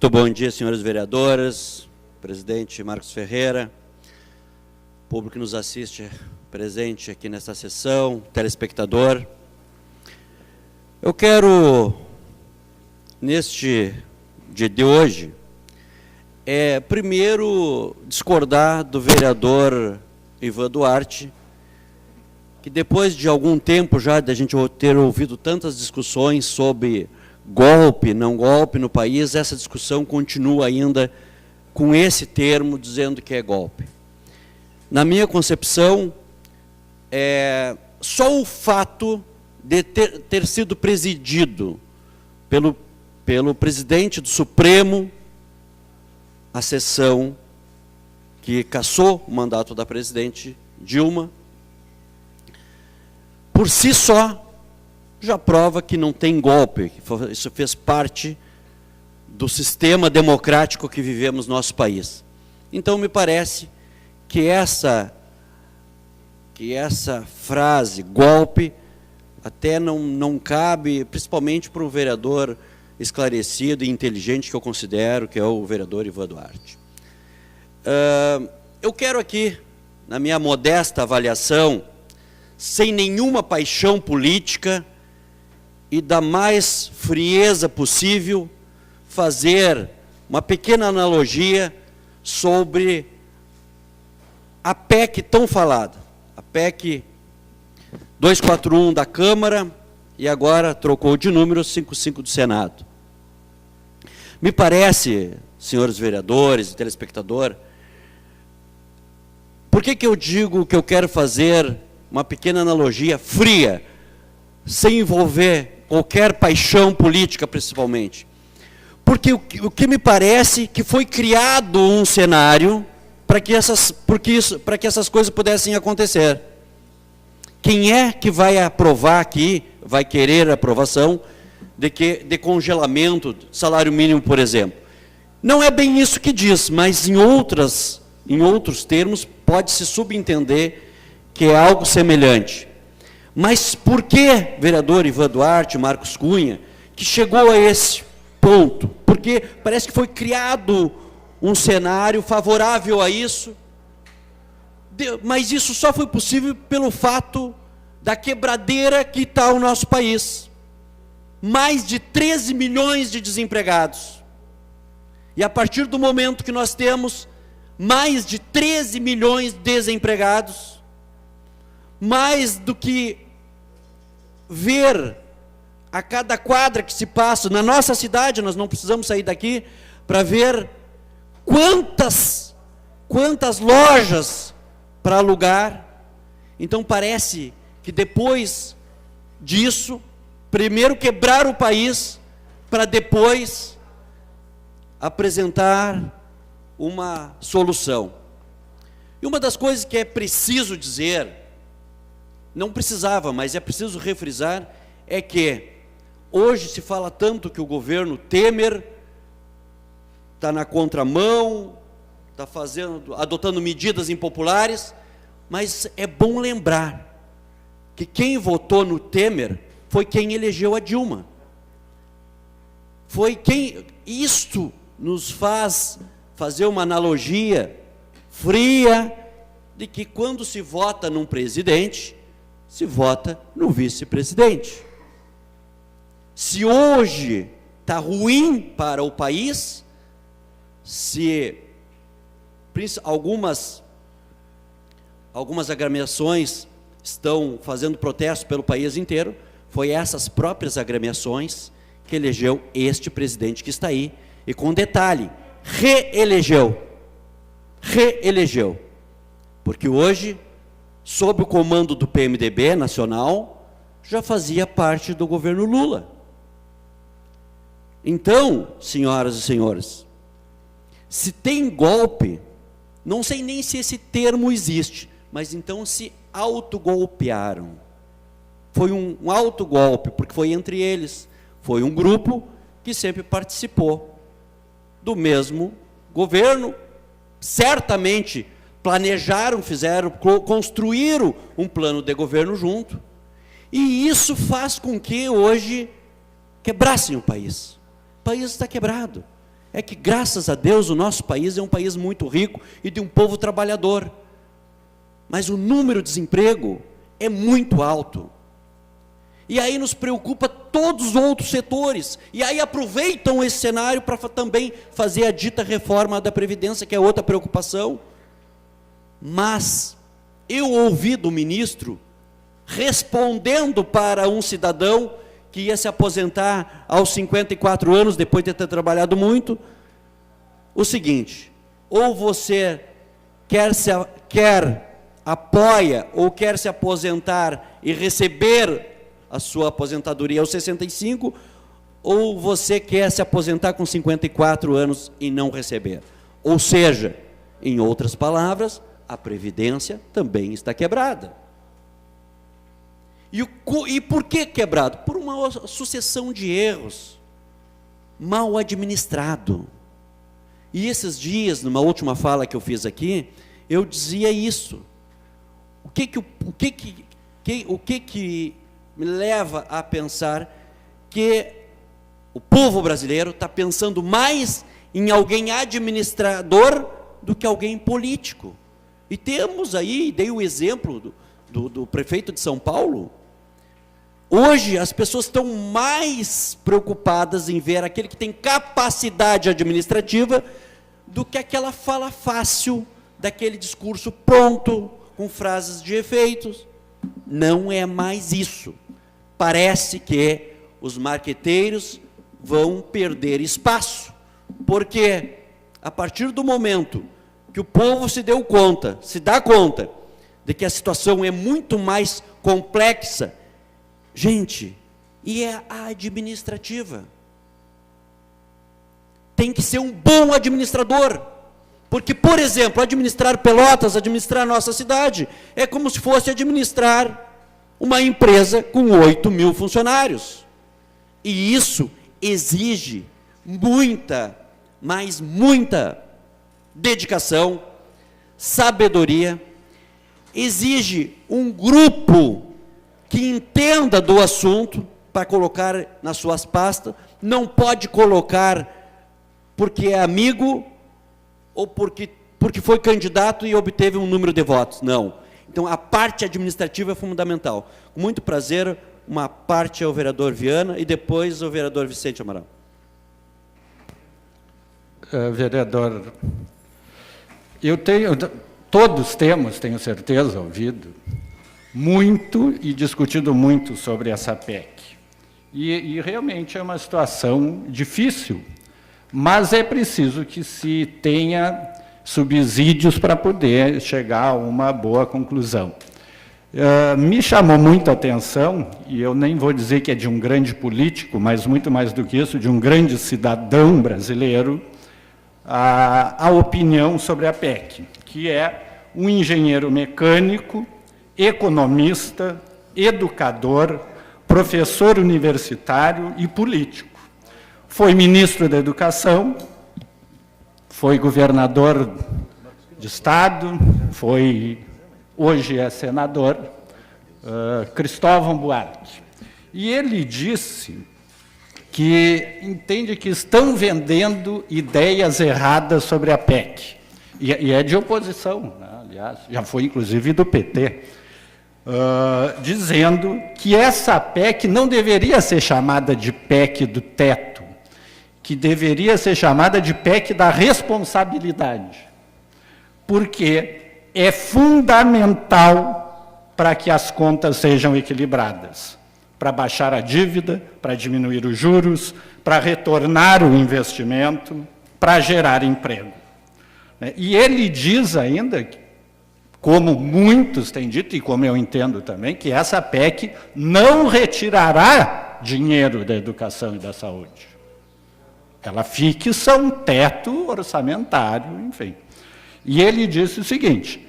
Muito bom dia, senhores vereadores, presidente Marcos Ferreira, público que nos assiste presente aqui nesta sessão, telespectador. Eu quero, neste dia de hoje, primeiro discordar do vereador Ivan Duarte, que depois de algum tempo já de a gente ter ouvido tantas discussões sobre golpe, não golpe no país, essa discussão continua ainda com esse termo, dizendo que é golpe. Na minha concepção, só o fato de ter sido presidido pelo presidente do Supremo, a sessão que cassou o mandato da presidente Dilma, por si só, já prova que não tem golpe, que isso fez parte do sistema democrático que vivemos no nosso país. Então, me parece que essa frase, golpe, até não cabe, principalmente para um vereador esclarecido e inteligente, que eu considero que é o vereador Ivan Duarte. Eu quero aqui, na minha modesta avaliação, sem nenhuma paixão política e da mais frieza possível, fazer uma pequena analogia sobre a PEC tão falada, a PEC 241 da Câmara e agora trocou de número 55 do Senado. Me parece, senhores vereadores e telespectador, por que eu digo que eu quero fazer uma pequena analogia fria, sem envolver qualquer paixão política, principalmente? Porque o que me parece que foi criado um cenário para que essas coisas pudessem acontecer. Quem é que vai aprovar aqui, vai querer a aprovação de congelamento do salário mínimo, por exemplo? Não é bem isso que diz, mas em outros termos pode-se subentender que é algo semelhante. Mas por que, vereador Ivan Duarte, Marcos Cunha, que chegou a esse ponto? Porque parece que foi criado um cenário favorável a isso, mas isso só foi possível pelo fato da quebradeira que está o nosso país. Mais de 13 milhões de desempregados. E a partir do momento que nós temos mais de 13 milhões de desempregados, mais do que ver a cada quadra que se passa, na nossa cidade, nós não precisamos sair daqui para ver quantas lojas para alugar. Então parece que depois disso, primeiro quebrar o país, para depois apresentar uma solução. E uma das coisas que é preciso dizer, não precisava, mas é preciso refrisar, é que hoje se fala tanto que o governo Temer está na contramão, está adotando medidas impopulares, mas é bom lembrar que quem votou no Temer foi quem elegeu a Dilma. Isto nos faz fazer uma analogia fria de que quando se vota num presidente, se vota no vice-presidente. Se hoje está ruim para o país, se algumas agremiações estão fazendo protesto pelo país inteiro, foi essas próprias agremiações que elegeu este presidente que está aí, e com detalhe, reelegeu, porque hoje, sob o comando do PMDB nacional, já fazia parte do governo Lula. Então, senhoras e senhores, se tem golpe, não sei nem se esse termo existe, mas então se autogolpearam. Foi um autogolpe, porque foi entre eles, foi um grupo que sempre participou do mesmo governo, certamente planejaram, construíram um plano de governo junto, e isso faz com que hoje quebrassem o país. O país está quebrado. é que, graças a Deus, o nosso país é um país muito rico e de um povo trabalhador. Mas o número de desemprego é muito alto. E aí nos preocupa todos os outros setores. E aí aproveitam esse cenário para também fazer a dita reforma da Previdência, que é outra preocupação. Mas eu ouvi do ministro, respondendo para um cidadão que ia se aposentar aos 54 anos, depois de ter trabalhado muito, o seguinte: ou você apoia ou quer se aposentar e receber a sua aposentadoria aos 65, ou você quer se aposentar com 54 anos e não receber. Ou seja, em outras palavras, a Previdência também está quebrada. E por que quebrado? Por uma sucessão de erros, mal administrado. E esses dias, numa última fala que eu fiz aqui, eu dizia isso. O que me leva a pensar que o povo brasileiro está pensando mais em alguém administrador do que alguém político. E temos aí, dei o exemplo do prefeito de São Paulo. Hoje as pessoas estão mais preocupadas em ver aquele que tem capacidade administrativa do que aquela fala fácil, daquele discurso pronto, com frases de efeitos. Não é mais isso. Parece que os marqueteiros vão perder espaço, porque a partir do momento que o povo se dá conta de que a situação é muito mais complexa, gente, e é a administrativa. Tem que ser um bom administrador, porque, por exemplo, administrar Pelotas, administrar a nossa cidade, é como se fosse administrar uma empresa com 8.000 funcionários. E isso exige muita dedicação, sabedoria, exige um grupo que entenda do assunto para colocar nas suas pastas. Não pode colocar porque é amigo ou porque foi candidato e obteve um número de votos. Não. Então, a parte administrativa é fundamental. Com muito prazer, uma parte ao vereador Viana e depois ao vereador Vicente Amaral. Vereador, todos temos, tenho certeza, ouvido muito e discutido muito sobre essa PEC. E realmente é uma situação difícil, mas é preciso que se tenha subsídios para poder chegar a uma boa conclusão. Me chamou muito a atenção, e eu nem vou dizer que é de um grande político, mas muito mais do que isso, de um grande cidadão brasileiro, a opinião sobre a PEC, que é um engenheiro mecânico, economista, educador, professor universitário e político. Foi ministro da Educação, foi governador de Estado, hoje é senador, Cristóvão Buarque. E ele disse que entende que estão vendendo ideias erradas sobre a PEC. E é de oposição, né? Aliás, já foi inclusive do PT, dizendo que essa PEC não deveria ser chamada de PEC do teto, que deveria ser chamada de PEC da responsabilidade, porque é fundamental para que as contas sejam equilibradas, para baixar a dívida, para diminuir os juros, para retornar o investimento, para gerar emprego. E ele diz ainda, como muitos têm dito, e como eu entendo também, que essa PEC não retirará dinheiro da educação e da saúde. Ela fixa um teto orçamentário, enfim. E ele disse o seguinte: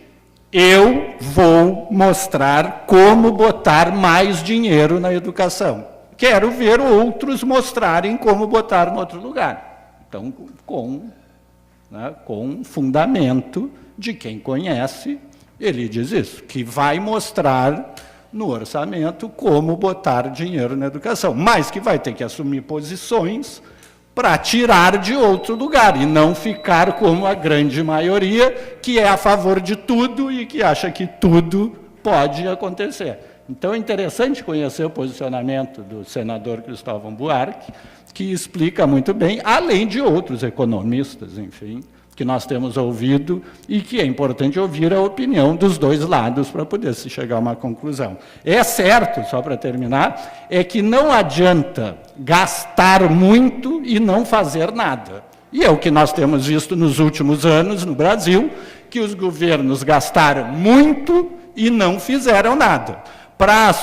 eu vou mostrar como botar mais dinheiro na educação. Quero ver outros mostrarem como botar em outro lugar. Então, com fundamento de quem conhece, ele diz isso, que vai mostrar no orçamento como botar dinheiro na educação, mas que vai ter que assumir posições para tirar de outro lugar e não ficar como a grande maioria, que é a favor de tudo e que acha que tudo pode acontecer. Então, é interessante conhecer o posicionamento do senador Cristóvão Buarque, que explica muito bem, além de outros economistas, enfim, que nós temos ouvido, e que é importante ouvir a opinião dos dois lados para poder se chegar a uma conclusão. É certo, só para terminar, é que não adianta gastar muito e não fazer nada. E é o que nós temos visto nos últimos anos no Brasil, que os governos gastaram muito e não fizeram nada.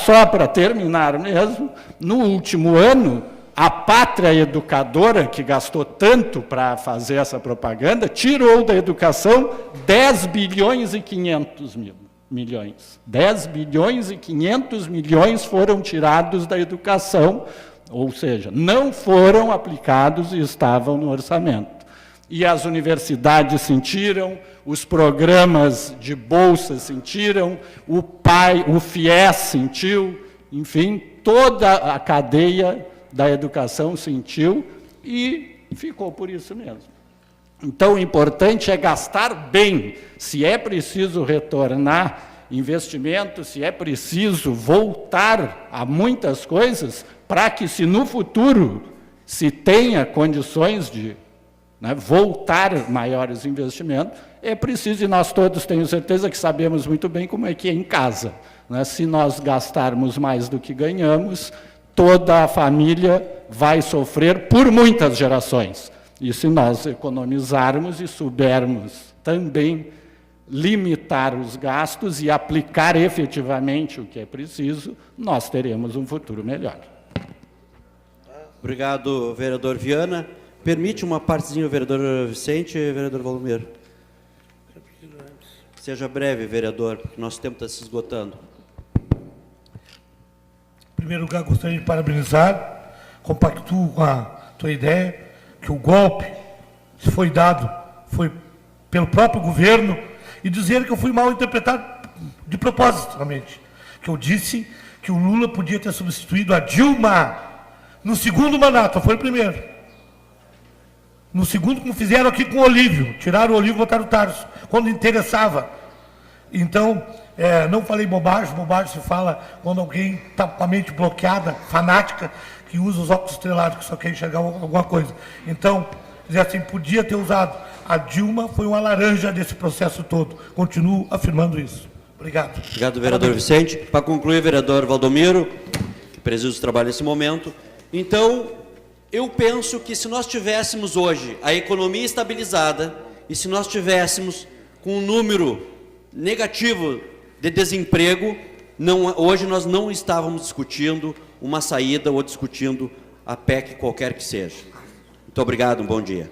Só para terminar mesmo, no último ano, a Pátria Educadora, que gastou tanto para fazer essa propaganda, tirou da educação 10 bilhões e 500 milhões. 10 bilhões e 500 milhões foram tirados da educação, ou seja, não foram aplicados e estavam no orçamento. E as universidades sentiram, os programas de bolsa sentiram, o FIES sentiu, enfim, toda a cadeia da educação sentiu e ficou por isso mesmo. Então, o importante é gastar bem. Se é preciso retornar investimento, se é preciso voltar a muitas coisas, para que, se no futuro se tenha condições de voltar maiores investimentos, é preciso, e nós todos tenho certeza que sabemos muito bem como é que é em casa. Se nós gastarmos mais do que ganhamos, toda a família vai sofrer por muitas gerações. E se nós economizarmos e soubermos também limitar os gastos e aplicar efetivamente o que é preciso, nós teremos um futuro melhor. Obrigado, vereador Viana. Permite uma partezinha, vereador Vicente e vereador Valdomiro. Seja breve, vereador, porque nosso tempo está se esgotando. Em primeiro lugar, gostaria de parabenizar, compactuo com a tua ideia, que o golpe, se foi dado, foi pelo próprio governo, e dizer que eu fui mal interpretado de propósito, realmente. Que eu disse que o Lula podia ter substituído a Dilma no segundo mandato, foi o primeiro. No segundo, como fizeram aqui com o Olívio, tiraram o Olívio e botaram o Tarso, quando interessava. Então, não falei bobagem se fala quando alguém está com a mente bloqueada, fanática, que usa os óculos estrelados, que só quer enxergar alguma coisa. Então, dizer assim, podia ter usado. A Dilma foi uma laranja desse processo todo. Continuo afirmando isso. Obrigado. Obrigado, vereador Vicente. Para concluir, vereador Valdomiro, que preside o trabalho nesse momento. Então, eu penso que se nós tivéssemos hoje a economia estabilizada e se nós tivéssemos com um número negativo de desemprego, hoje nós não estávamos discutindo uma saída ou discutindo a PEC qualquer que seja. Muito obrigado, um bom dia.